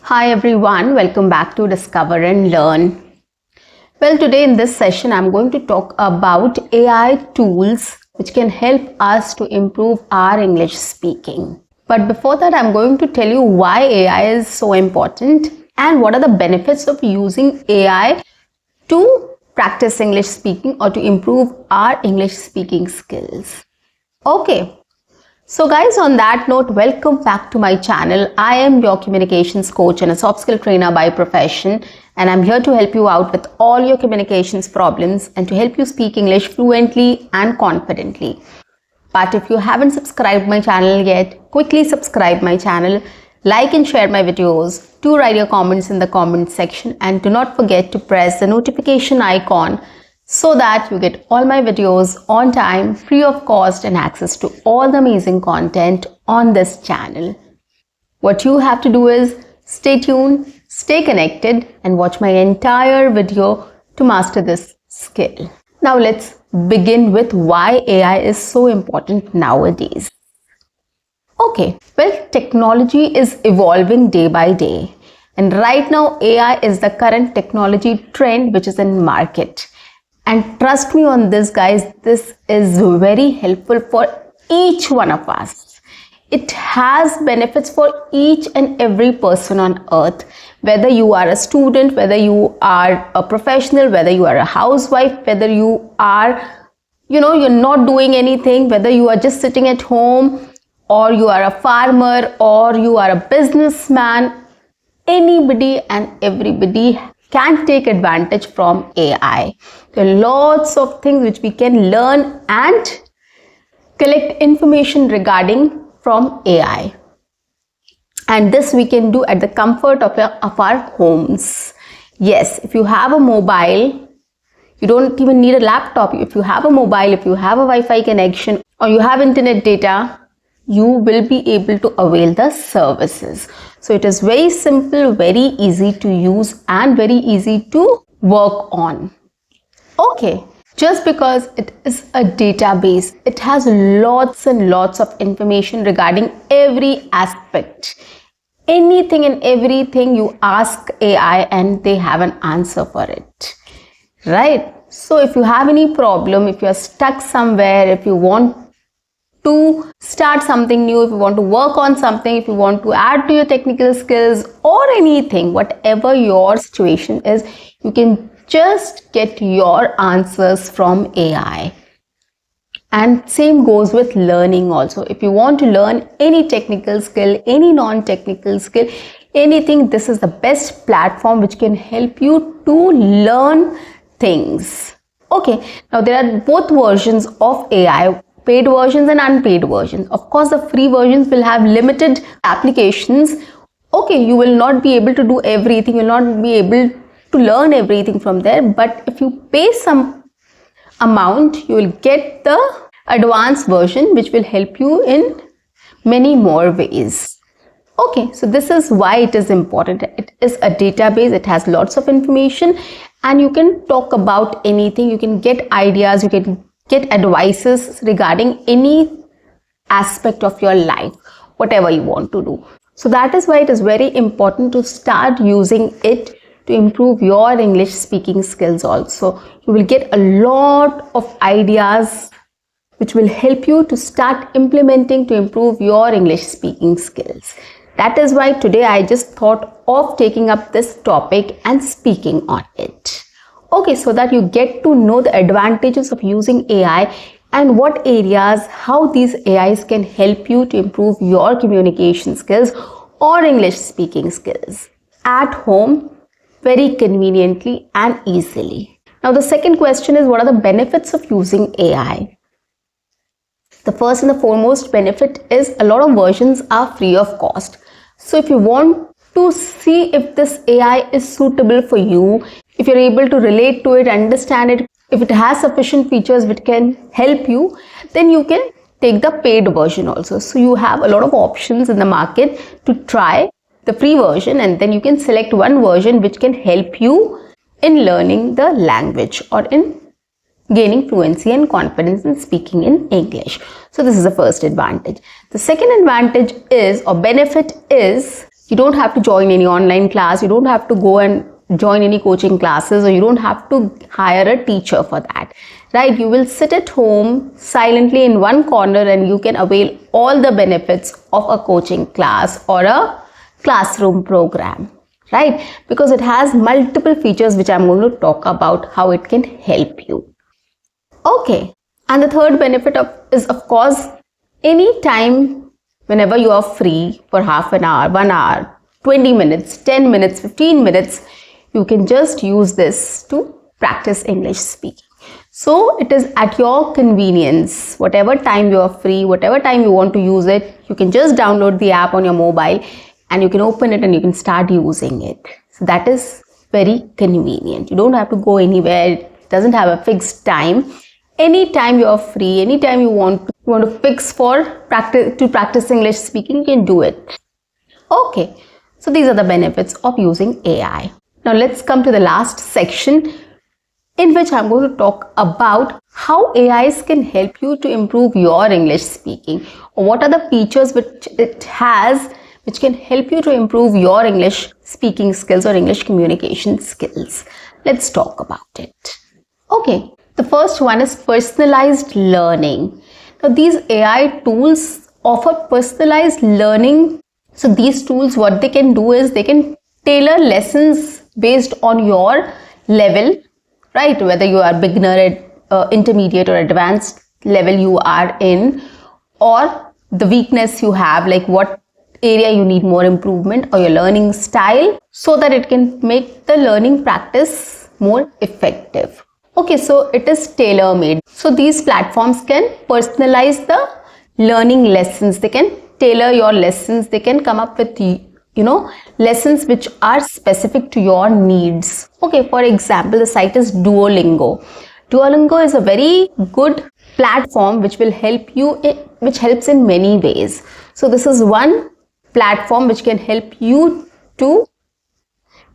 Hi everyone, welcome back to Discover and Learn. Well, today in this session, I'm going to talk about AI tools which can help us to improve our English speaking. But before that, I'm going to tell you why AI is so important and what are the benefits of using AI to practice English speaking or to improve our English speaking skills. Okay. So guys, on that note, welcome back to my channel. I am your communications coach and a soft skill trainer by profession, and I'm here to help you out with all your communications problems and to help you speak English fluently and confidently. But if you haven't subscribed my channel yet, quickly subscribe my channel, like and share my videos, do write your comments in the comment section, and do not forget to press the notification icon so that you get all my videos on time, free of cost, and access to all the amazing content on this channel. What you have to do is stay tuned, stay connected, and watch my entire video to master this skill. Now let's begin with why AI is so important nowadays. Okay, well, technology is evolving day by day, and right now AI is the current technology trend which is in market. And trust me on this, guys, this is very helpful for each one of us. It has benefits for each and every person on earth, whether you are a student, whether you are a professional, whether you are a housewife, whether you are, you're not doing anything, whether you are just sitting at home, or you are a farmer, or you are a businessman. Anybody and everybody can take advantage from AI. There are lots of things which we can learn and collect information regarding from AI. And this we can do at the comfort of our homes. Yes, if you have a mobile, you don't even need a laptop. If you have a mobile, if you have a Wi-Fi connection, or you have internet data, you will be able to avail the services. So it is very simple, very easy to use, and very easy to work on. Okay, just because it is a database, it has lots and lots of information regarding every aspect. Anything and everything you ask AI and they have an answer for it, right? So if you have any problem, if you are stuck somewhere, if you want to start something new, if you want to work on something, if you want to add to your technical skills or anything, whatever your situation is, you can just get your answers from AI. And same goes with learning also. If you want to learn any technical skill, any non-technical skill, anything, this is the best platform which can help you to learn things. Okay, now there are both versions of AI, paid versions and unpaid versions. Of course, the free versions will have limited applications. Okay, you will not be able to do everything, you will not be able to learn everything from there, but if you pay some amount, you will get the advanced version which will help you in many more ways. Okay, so this is why it is important. It is a database, it has lots of information, and you can talk about anything, you can get ideas, you can get advices regarding any aspect of your life, whatever you want to do. So that is why it is very important to start using it to improve your English speaking skills also. You will get a lot of ideas which will help you to start implementing to improve your English speaking skills. That is why today I just thought of taking up this topic and speaking on it. Okay, so that you get to know the advantages of using AI and what areas, how these AIs can help you to improve your communication skills or English speaking skills at home very conveniently and easily. Now, the second question is, what are the benefits of using AI? The first and the foremost benefit is a lot of versions are free of cost. So if you want to see if this AI is suitable for you, if you're able to relate to it, understand it, if it has sufficient features which can help you, then you can take the paid version also. So you have a lot of options in the market to try the free version, and then you can select one version which can help you in learning the language or in gaining fluency and confidence in speaking in English. So this is the first advantage. The second advantage is, or benefit is, You don't have to join any online class. You don't have to go and join any coaching classes, or you don't have to hire a teacher for that, right? You will sit at home silently in one corner and you can avail all the benefits of a coaching class or a classroom program, right? Because it has multiple features which I'm going to talk about how it can help you. Okay, and the third benefit is of course, anytime whenever you are free for half an hour, 1 hour, 20 minutes, 10 minutes, 15 minutes, you can just use this to practice English speaking. So it is at your convenience. Whatever time you are free, whatever time you want to use it, you can just download the app on your mobile and you can open it and you can start using it. So that is very convenient. You don't have to go anywhere. It doesn't have a fixed time. Anytime you are free, anytime you want to fix for practice English speaking, you can do it. Okay, so these are the benefits of using AI. Now let's come to the last section, in which I'm going to talk about how AIs can help you to improve your English speaking, or what are the features which it has which can help you to improve your English speaking skills or English communication skills. Let's talk about it. Okay, the first one is personalized learning. Now these AI tools offer personalized learning. So these tools, what they can do is they can tailor lessons based on your level, right? Whether you are beginner, intermediate or advanced level you are in, or the weakness you have, like what area you need more improvement, or your learning style, so that it can make the learning practice more effective. Okay, so it is tailor-made. So these platforms can personalize the learning lessons. They can tailor your lessons. They can come up with, lessons which are specific to your needs. Okay, for example, the site is Duolingo. Duolingo is a very good platform which will help you, which helps in many ways. So this is one platform which can help you to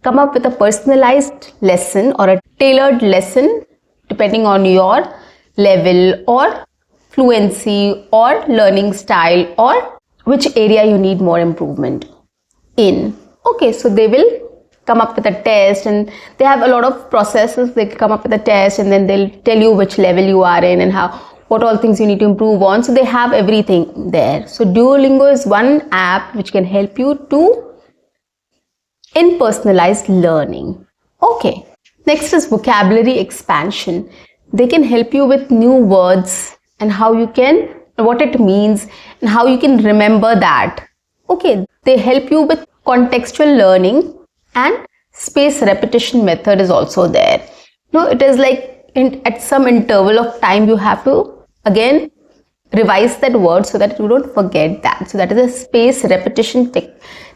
come up with a personalized lesson or a tailored lesson depending on your level or fluency or learning style or which area you need more improvement in. Okay, so they will come up with a test, and they have a lot of processes. They come up with a test and then they'll tell you which level you are in and what all things you need to improve on. So they have everything there. So Duolingo is one app which can help you in personalized learning. Okay, next is vocabulary expansion. They can help you with new words and what it means and how you can remember that. Okay, they help you with contextual learning, and space repetition method is also there. No, it is like at some interval of time you have to again revise that word so that you don't forget that. So that is a space repetition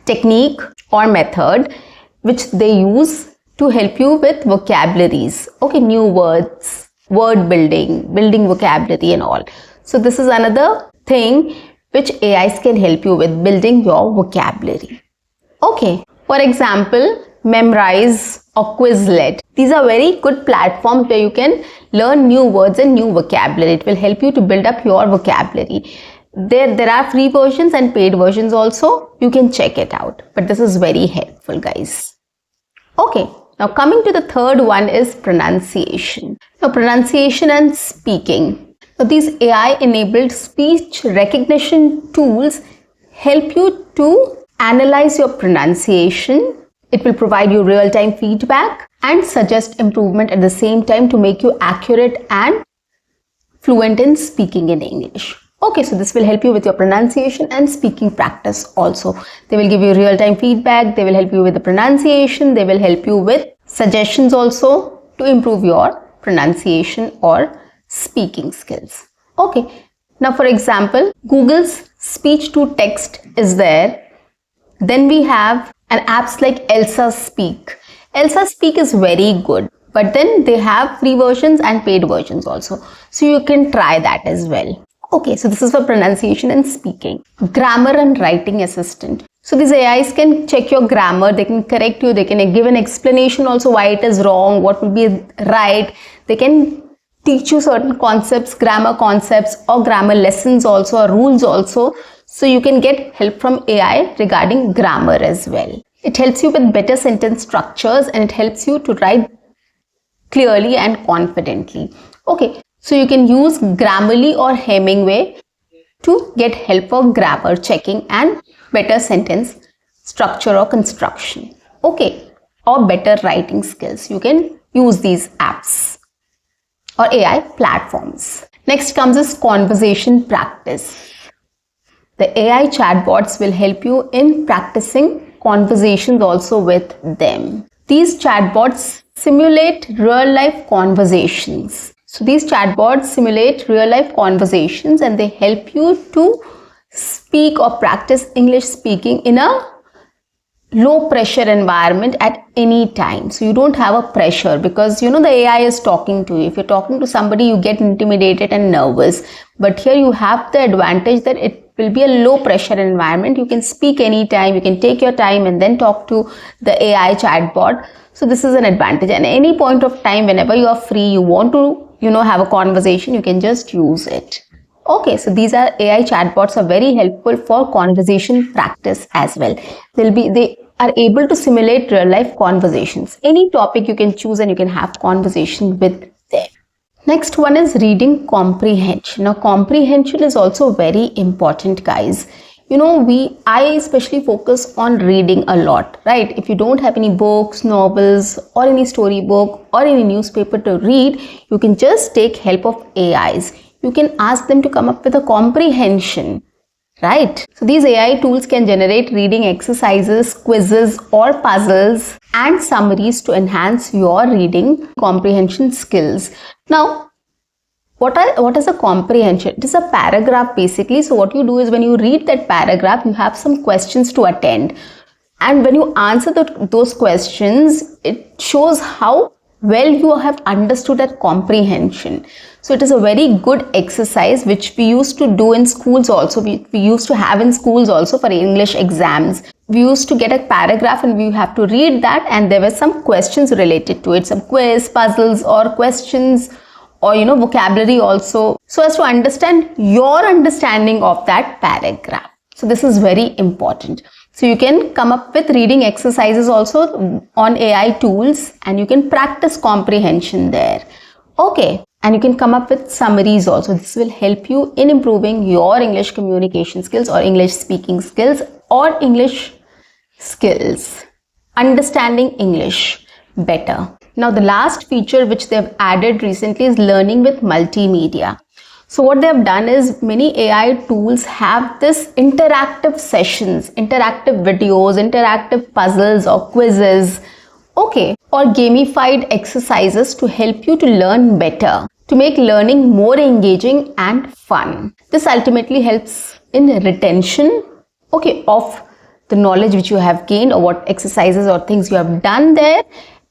technique or method which they use to help you with vocabularies. Okay, new words, word building vocabulary and all. So this is another thing which AIs can help you with, building your vocabulary. Okay, for example, Memrise or Quizlet. These are very good platforms where you can learn new words and new vocabulary. It will help you to build up your vocabulary. There are free versions and paid versions also. You can check it out. But this is very helpful, guys. Okay, now coming to the third one is pronunciation. Now pronunciation and speaking. Now these AI-enabled speech recognition tools help you to analyze your pronunciation. It will provide you real-time feedback and suggest improvement at the same time to make you accurate and fluent in speaking in English. Okay, so this will help you with your pronunciation and speaking practice also. They will give you real-time feedback. They will help you with the pronunciation. They will help you with suggestions also to improve your pronunciation or speaking skills. Okay, now for example, Google's speech to text is there. Then we have apps like Elsa Speak. Elsa Speak is very good, but then they have free versions and paid versions also. So you can try that as well. Okay, so this is for pronunciation and speaking. Grammar and writing assistant. So these AIs can check your grammar, they can correct you, they can give an explanation also why it is wrong, what will be right. They can teach you certain concepts, grammar concepts or grammar lessons also or rules also, So you can get help from AI regarding grammar as well. It helps you with better sentence structures and it helps you to write clearly and confidently. Okay, so you can use Grammarly or Hemingway to get help for grammar checking and better sentence structure or construction. Okay, or better writing skills. You can use these apps or AI platforms. Next comes is conversation practice. The AI chatbots will help you in practicing conversations also with them. These chatbots simulate real life conversations. So these chatbots simulate real life conversations and they help you to speak or practice English speaking in a low pressure environment at any time. So you don't have a pressure because the AI is talking to you. If you're talking to somebody, you get intimidated and nervous. But here you have the advantage that it will be a low pressure environment. You can speak anytime, you can take your time and then talk to the AI chatbot. So this is an advantage. And any point of time, whenever you are free, you want to, have a conversation, you can just use it. Okay, so these are AI chatbots are very helpful for conversation practice as well. They are able to simulate real life conversations. Any topic you can choose and you can have conversation with them. Next one is reading comprehension. Now comprehension is also very important, guys. I especially focus on reading a lot, right? If you don't have any books, novels or any storybook or any newspaper to read, you can just take help of AIs. You can ask them to come up with a comprehension, right? So these AI tools can generate reading exercises, quizzes or puzzles and summaries to enhance your reading comprehension skills. Now, what is a comprehension? It is a paragraph basically. So what you do is when you read that paragraph, you have some questions to attend. And when you answer those questions, it shows how well you have understood that comprehension. So it is a very good exercise which we used to do in schools also. We used to have in schools also for English exams. We used to get a paragraph and we have to read that and there were some questions related to it, some quiz, puzzles or questions or vocabulary also, so as to understand your understanding of that paragraph. So this is very important. So you can come up with reading exercises also on AI tools and you can practice comprehension there. Okay, and you can come up with summaries also. This will help you in improving your English communication skills or English speaking skills or English skills, understanding English better. Now the last feature which they have added recently is learning with multimedia. So what they have done is many AI tools have this interactive sessions, interactive videos, interactive puzzles or quizzes, okay, or gamified exercises to help you to learn better, to make learning more engaging and fun. This ultimately helps in retention, okay, of the knowledge which you have gained or what exercises or things you have done there.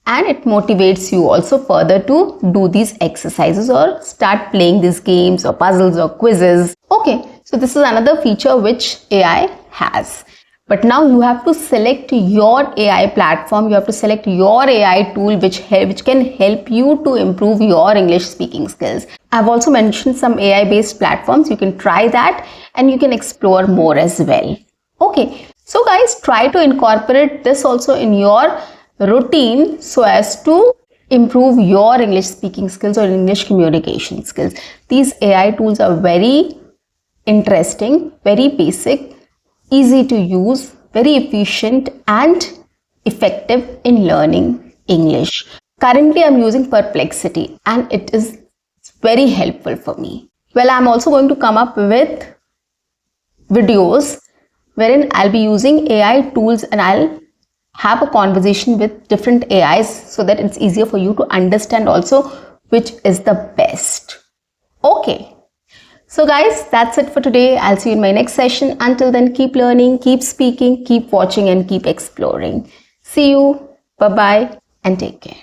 And it motivates you also further to do these exercises or start playing these games or puzzles or quizzes. Okay, so this is another feature which AI has. But now you have to select your AI platform. You have to select your AI tool which can help you to improve your English speaking skills. I've also mentioned some AI based platforms. You can try that and you can explore more as well. Okay, so guys, try to incorporate this also in your routine so as to improve your English speaking skills or English communication skills. These AI tools are very interesting, very basic, easy to use, very efficient and effective in learning English. Currently, I'm using Perplexity and it is very helpful for me. Well, I'm also going to come up with videos wherein I'll be using AI tools and I'll have a conversation with different AIs so that it's easier for you to understand also which is the best. Okay. So guys, that's it for today. I'll see you in my next session. Until then, keep learning, keep speaking, keep watching and keep exploring. See you. Bye-bye and take care.